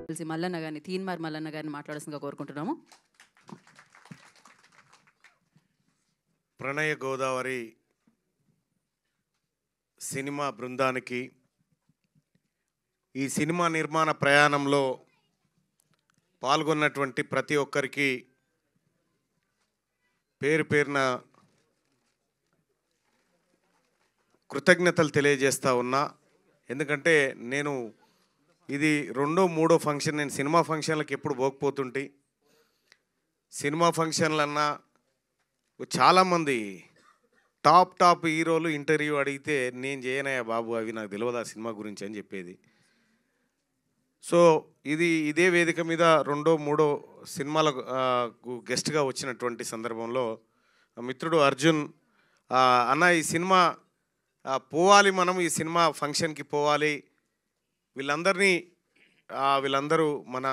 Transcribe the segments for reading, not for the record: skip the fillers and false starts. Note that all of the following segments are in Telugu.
తెలిసి మల్లన్న గారిని తీన్మార్ మల్లన్న గారిని మాట్లాడాల్సిందిగా కోరుకుంటున్నాము. ప్రణయ గోదావరి సినిమా బృందానికి ఈ సినిమా నిర్మాణ ప్రయాణంలో పాల్గొన్నటువంటి ప్రతి ఒక్కరికి పేరు పేరున కృతజ్ఞతలు తెలియజేస్తా ఉన్నా. ఎందుకంటే నేను ఇది రెండో మూడో ఫంక్షన్, నేను సినిమా ఫంక్షన్లకు ఎప్పుడు పోకపోతుంటే సినిమా ఫంక్షన్లన్నా చాలామంది టాప్ హీరోలు ఇంటర్వ్యూ అడిగితే నేను చేయనయ్యా బాబు, అవి నాకు తెలియదు ఆ సినిమా గురించి అని చెప్పేది. సో ఇదే వేదిక మీద రెండో మూడో సినిమాలకు గెస్ట్గా వచ్చినటువంటి సందర్భంలో మిత్రుడు అర్జున్ అన్న ఈ సినిమా పోవాలి, మనం ఈ సినిమా ఫంక్షన్కి పోవాలి, వీళ్ళందరూ మన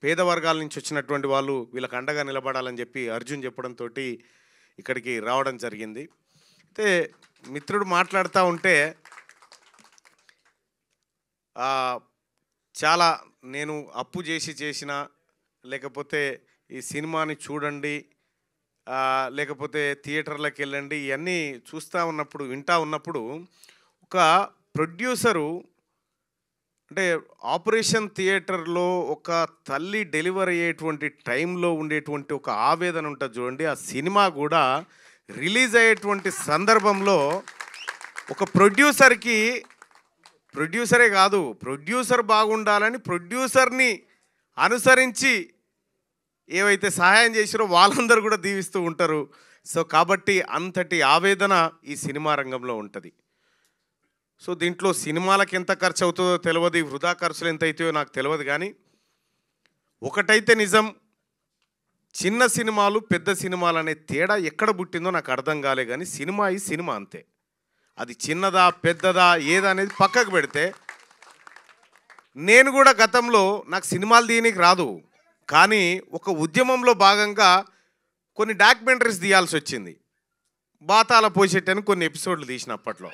పేద వర్గాల నుంచి వచ్చినటువంటి వాళ్ళు, వీళ్ళకి అండగా నిలబడాలని చెప్పి అర్జున్ చెప్పడంతో ఇక్కడికి రావడం జరిగింది. అయితే మిత్రుడు మాట్లాడుతూ ఉంటే చాలా నేను అప్పు చేసిన లేకపోతే ఈ సినిమాని చూడండి, లేకపోతే థియేటర్లకు వెళ్ళండి, ఇవన్నీ వింటూ ఉన్నప్పుడు ఒక ప్రొడ్యూసరు అంటే ఆపరేషన్ థియేటర్లో ఒక తల్లి డెలివరీ అయ్యేటువంటి టైంలో ఉండేటువంటి ఒక ఆవేదన ఉంటుంది చూడండి. ఆ సినిమా కూడా రిలీజ్ అయ్యేటువంటి సందర్భంలో ఒక ప్రొడ్యూసరే కాదు, ప్రొడ్యూసర్ బాగుండాలని ప్రొడ్యూసర్ని అనుసరించి ఏవైతే సహాయం చేసారో వాళ్ళందరూ కూడా దీవిస్తూ ఉంటారు. సో కాబట్టి అంతటి ఆవేదన ఈ సినిమా రంగంలో ఉంటుంది. సో దీంట్లో సినిమాలకు ఎంత ఖర్చు అవుతుందో తెలియదు, వృధా ఖర్చులు ఎంత అవుతాయో నాకు తెలియదు. కానీ ఒకటైతే నిజం, చిన్న సినిమాలు పెద్ద సినిమాలు అనే తేడా ఎక్కడ పుట్టిందో నాకు అర్థం కాలే. కానీ సినిమా ఈ సినిమా అంతే. అది చిన్నదా పెద్దదా ఏదనేది పక్కకు పెడితే, నేను కూడా గతంలో నాకు సినిమాలు తీయనికి రాదు, కానీ ఒక ఉద్యమంలో భాగంగా కొన్ని డాక్యుమెంటరీస్ తీయాల్సి వచ్చింది. బాతాల పోసేటని కొన్ని ఎపిసోడ్లు తీసిన అప్పట్లో.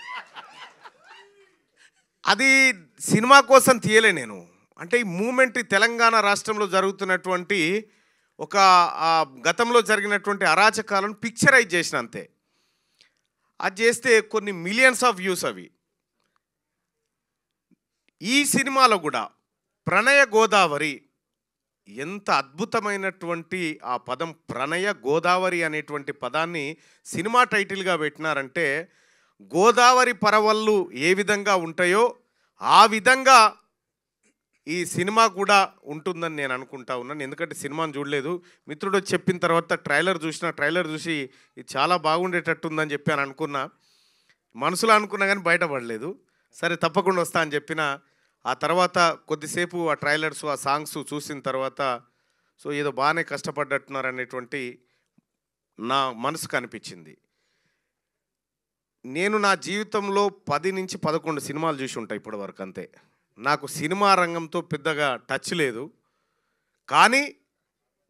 అది సినిమా కోసం తీయలే నేను. అంటే ఈ మూమెంట్ తెలంగాణ రాష్ట్రంలో జరుగుతున్నటువంటి ఒక గతంలో జరిగినటువంటి అరాచకాలను పిక్చరైజ్ చేసిన అంతే. అది చేస్తే కొన్ని మిలియన్స్ ఆఫ్ వ్యూస్ అవి. ఈ సినిమాలో కూడా ప్రణయ గోదావరి ఎంత అద్భుతమైనటువంటి ఆ పదం, ప్రణయ గోదావరి అనేటువంటి పదాన్ని సినిమా టైటిల్గా పెట్టినారంటే గోదావరి పరవళ్ళు ఏ విధంగా ఉంటాయో ఆ విధంగా ఈ సినిమా కూడా ఉంటుందని నేను అనుకుంటా ఉన్నాను. ఎందుకంటే సినిమాను చూడలేదు, మిత్రుడు చెప్పిన తర్వాత ట్రైలర్ చూసి ఇది చాలా బాగుండేటట్టుందని చెప్పి అని అనుకున్నా, మనసులో అనుకున్నా కానీ బయటపడలేదు. సరే తప్పకుండా వస్తా అని చెప్పిన. ఆ తర్వాత కొద్దిసేపు ఆ ట్రైలర్స్ ఆ సాంగ్స్ చూసిన తర్వాత సో ఏదో బాగానే కష్టపడ్డట్టున్నారు అనేటువంటి నా మనసుకు అనిపించింది. నేను నా జీవితంలో 10 నుంచి 11 సినిమాలు చూసి ఉంటాయి ఇప్పటి వరకు అంతే. నాకు సినిమా రంగంతో పెద్దగా టచ్ లేదు. కానీ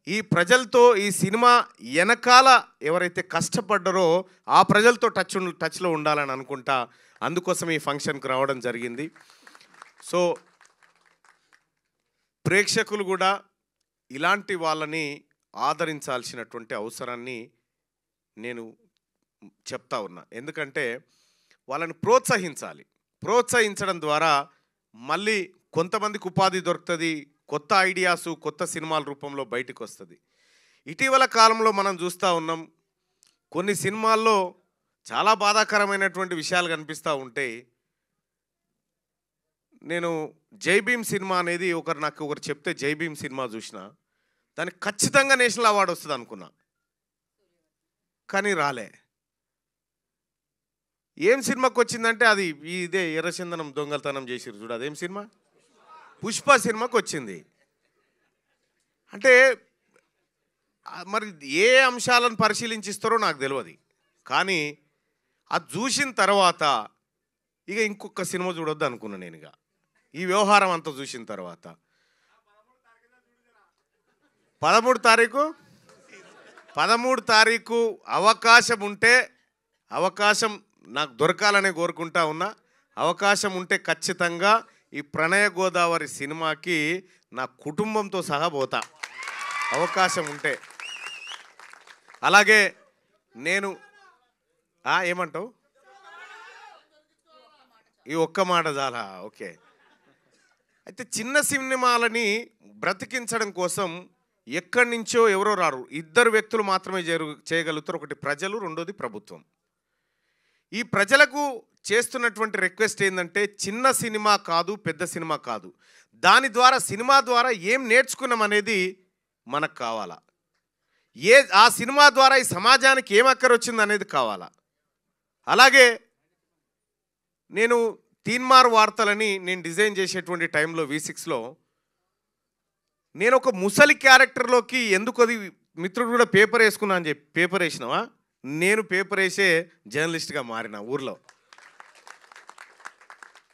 ఈ ప్రజలతో ఈ సినిమా వెనకాల ఎవరైతే కష్టపడ్డారో ఆ ప్రజలతో టచ్లో ఉండాలని అనుకుంటా, అందుకోసం ఈ ఫంక్షన్కి రావడం జరిగింది. సో ప్రేక్షకులు కూడా ఇలాంటి వాళ్ళని ఆదరించాల్సినటువంటి అవసరాన్ని నేను చెప్తా ఉన్నా. ఎందుకంటే వాళ్ళని ప్రోత్సహించడం ద్వారా మళ్ళీ కొంతమందికి ఉపాధి దొరుకుతుంది, కొత్త ఐడియాసు కొత్త సినిమాల రూపంలో బయటకు వస్తుంది. ఇటీవల కాలంలో మనం చూస్తూ ఉన్నాం, కొన్ని సినిమాల్లో చాలా బాధాకరమైనటువంటి విషయాలు కనిపిస్తూ ఉంటాయి. నేను జై భీమ్ సినిమా అనేది నాకు ఒకరు చెప్తే జై భీమ్ సినిమా చూసిన, దానికి ఖచ్చితంగా నేషనల్ అవార్డు వస్తుంది అనుకున్నా, కానీ రాలే. ఏం సినిమాకి వచ్చిందంటే అది ఇదే ఎర్రచందనం దొంగతనం చేసిరు చూడు, అదేం సినిమా, పుష్ప సినిమాకి వచ్చింది. అంటే మరి ఏ అంశాలను పరిశీలించిస్తారో నాకు తెలియదు, కానీ అది చూసిన తర్వాత ఇక ఇంకొక సినిమా చూడొద్దు అనుకున్నా నేను. ఇక ఈ వ్యవహారం అంతా చూసిన తర్వాత 13 తారీఖు అవకాశం నాకు దొరకాలనే కోరుకుంటా ఉన్నా. అవకాశం ఉంటే ఖచ్చితంగా ఈ ప్రణయ గోదావరి సినిమాకి నా కుటుంబంతో సహా పోతా అవకాశం ఉంటే. అలాగే నేను ఏమంటావు, ఈ ఒక్క మాట చాలా ఓకే. అయితే చిన్న సినిమాలని బ్రతికించడం కోసం ఎక్కడి నుంచో ఎవరో రారు, ఇద్దరు వ్యక్తులు మాత్రమే చేయగలుగుతారు. ఒకటి ప్రజలు, రెండోది ప్రభుత్వం. ఈ ప్రజలకు చేస్తున్నటువంటి రిక్వెస్ట్ ఏంటంటే చిన్న సినిమా కాదు, పెద్ద సినిమా కాదు, దాని ద్వారా సినిమా ద్వారా ఏం నేర్చుకున్నాం అనేది మనకు కావాలా, ఆ సినిమా ద్వారా ఈ సమాజానికి ఏం అక్కరొచ్చింది అనేది కావాలా. అలాగే నేను తీన్మార్ వార్తలని నేను డిజైన్ చేసేటువంటి టైంలో V6లో నేను ఒక ముసలి క్యారెక్టర్లోకి ఎందుకు, అది మిత్రుడు కూడా పేపర్ వేసుకున్నా అని చెప్పి పేపర్ వేసినావా, నేను పేపర్ వేసే జర్నలిస్ట్గా మారిన, ఊర్లో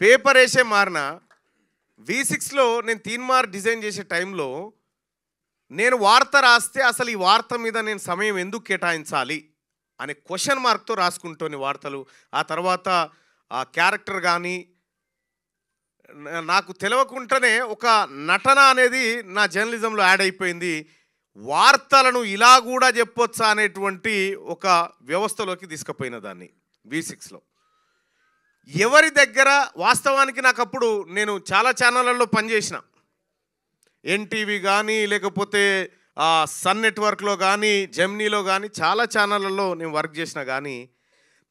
పేపర్ వేసే మారిన. V6లో నేను తీన్మార్ డిజైన్ చేసే టైంలో నేను వార్త రాస్తే అసలు ఈ వార్త మీద నేను సమయం ఎందుకు కేటాయించాలి అనే క్వశ్చన్ మార్క్తో రాసుకుంటోని వార్తలు. ఆ తర్వాత ఆ క్యారెక్టర్ కానీ నాకు తెలియకుండానే ఒక నటన అనేది నా జర్నలిజంలో యాడ్ అయిపోయింది. వార్తలను ఇలా కూడా చెప్పొచ్చా అనేటువంటి ఒక వ్యవస్థలోకి తీసుకుపోయిన దాన్ని V6లో. ఎవరి దగ్గర వాస్తవానికి నాకు అప్పుడు నేను చాలా ఛానళ్ళల్లో పనిచేసిన, ఎన్టీవీ కానీ లేకపోతే సన్ నెట్వర్క్లో కానీ జెమినీలో కానీ చాలా ఛానళ్ళల్లో నేను వర్క్ చేసిన, కానీ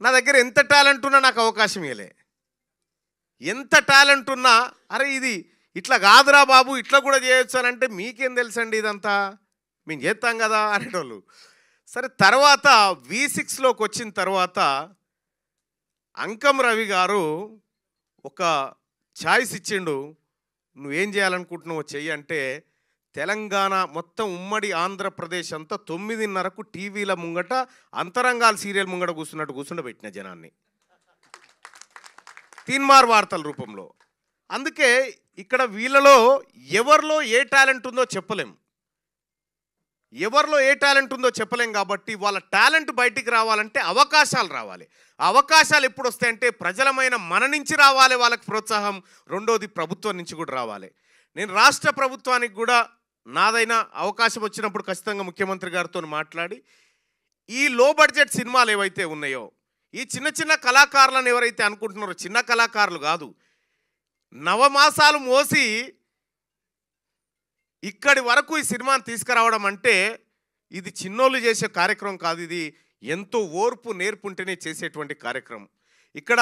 నా దగ్గర ఎంత టాలెంట్ ఉన్నా నాకు అవకాశం ఇవ్వలే. ఎంత టాలెంట్ ఉన్నా అరే ఇది ఇట్లా కాదురా బాబు, ఇట్లా కూడా చేయొచ్చు అని అంటే మీకేం తెలుసండి ఇదంతా, మేము చేస్తాం కదా అనేటోళ్ళు. సరే తర్వాత V6లోకి వచ్చిన తర్వాత అంకం రవి గారు ఒక ఛాయిస్ ఇచ్చిండు, నువ్వేం చేయాలనుకుంటున్నావు చెయ్యి అంటే, తెలంగాణ మొత్తం ఉమ్మడి ఆంధ్రప్రదేశ్ అంతా 9:30కు టీవీల ముంగట అంతరంగాల సీరియల్ ముంగట కూర్చుండబెట్టిన జనాన్ని తీన్మార్ వార్తల రూపంలో. అందుకే ఇక్కడ వీళ్ళలో ఎవరిలో ఏ టాలెంట్ ఉందో చెప్పలేం, ఎవరిలో ఏ టాలెంట్ ఉందో చెప్పలేం. కాబట్టి వాళ్ళ టాలెంట్ బయటికి రావాలంటే అవకాశాలు రావాలి. ఆ అవకాశాలు ఎప్పుడు వస్తాయంటే ప్రజలమైన మన నుంచి రావాలి వాళ్ళకి ప్రోత్సాహం, రెండోది ప్రభుత్వం నుంచి కూడా రావాలి. నేను రాష్ట్ర ప్రభుత్వానికి కూడా నాదైనా అవకాశం వచ్చినప్పుడు ఖచ్చితంగా ముఖ్యమంత్రి గారితో మాట్లాడి ఈ లో బడ్జెట్ సినిమాలు ఏవైతే ఉన్నాయో, ఈ చిన్న చిన్న కళాకారులను ఎవరైతే అనుకుంటున్నారో, చిన్న కళాకారులు కాదు, నవమాసాలు మోసి ఇక్కడి వరకు ఈ సినిమాని తీసుకురావడం అంటే ఇది చిన్నోళ్ళు చేసే కార్యక్రమం కాదు, ఇది ఎంతో ఓర్పు నేర్పు ఉంటేనే చేసేటువంటి కార్యక్రమం. ఇక్కడ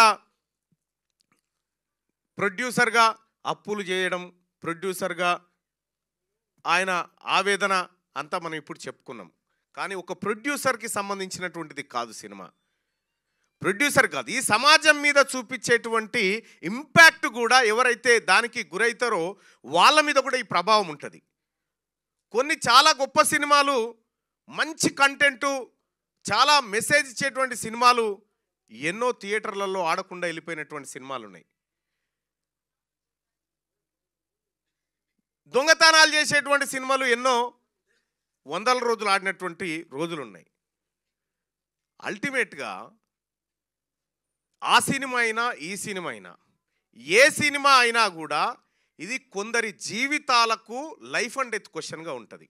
ప్రొడ్యూసర్గా అప్పులు చేయడం, ప్రొడ్యూసర్గా ఆయన ఆవేదన అంతా మనం ఇప్పుడు చెప్పుకున్నాం. కానీ ఒక ప్రొడ్యూసర్కి సంబంధించినటువంటిది కాదు సినిమా, ప్రొడ్యూసర్ కాదు, ఈ సమాజం మీద చూపించేటువంటి ఇంపాక్ట్ కూడా ఎవరైతే దానికి గురవుతారో వాళ్ళ మీద కూడా ఈ ప్రభావం ఉంటుంది. కొన్ని చాలా గొప్ప సినిమాలు, మంచి కంటెంటు, చాలా మెసేజ్ ఇచ్చేటువంటి సినిమాలు ఎన్నో థియేటర్లలో ఆడకుండా వెళ్ళిపోయినటువంటి సినిమాలు ఉన్నాయి. దొంగతనాలు చేసేటువంటి సినిమాలు ఎన్నో వందల రోజులు ఆడినటువంటి రోజులు ఉన్నాయి. అల్టిమేట్గా ఆ సినిమా అయినా ఈ సినిమా అయినా ఏ సినిమా అయినా కూడా ఇది కొందరి జీవితాలకు లైఫ్ అండ్ డెత్ క్వశ్చన్గా ఉంటుంది.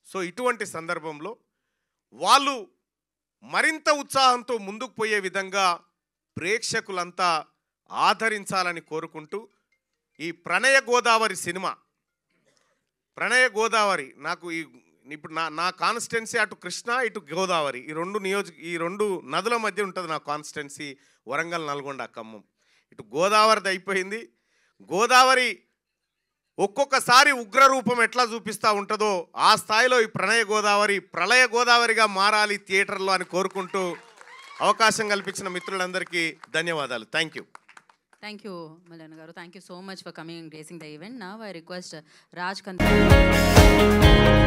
సో ఇటువంటి సందర్భంలో వాళ్ళు మరింత ఉత్సాహంతో ముందుకు పోయే విధంగా ప్రేక్షకులంతా ఆదరించాలని కోరుకుంటూ ఈ ప్రణయ గోదావరి సినిమా, ప్రణయ గోదావరి నాకు ఇప్పుడు నా కాన్స్టిట్యున్సీ అటు కృష్ణ ఇటు గోదావరి, ఈ రెండు నదుల మధ్య ఉంటుంది నా కాన్స్టిట్యున్సీ, వరంగల్, నల్గొండ, ఖమ్మం. ఇటు గోదావరిది అయిపోయింది. గోదావరి ఒక్కొక్కసారి ఉగ్రరూపం ఎట్లా చూపిస్తూ ఉంటుందో ఆ స్థాయిలో ఈ ప్రణయ గోదావరి ప్రళయ గోదావరిగా మారాలి థియేటర్లో అని కోరుకుంటూ అవకాశం కల్పించిన మిత్రులందరికీ ధన్యవాదాలు. Thank you. Thank you, Malana Garu. Thank you so much for coming and gracing the event. Now I request Raj Kantara.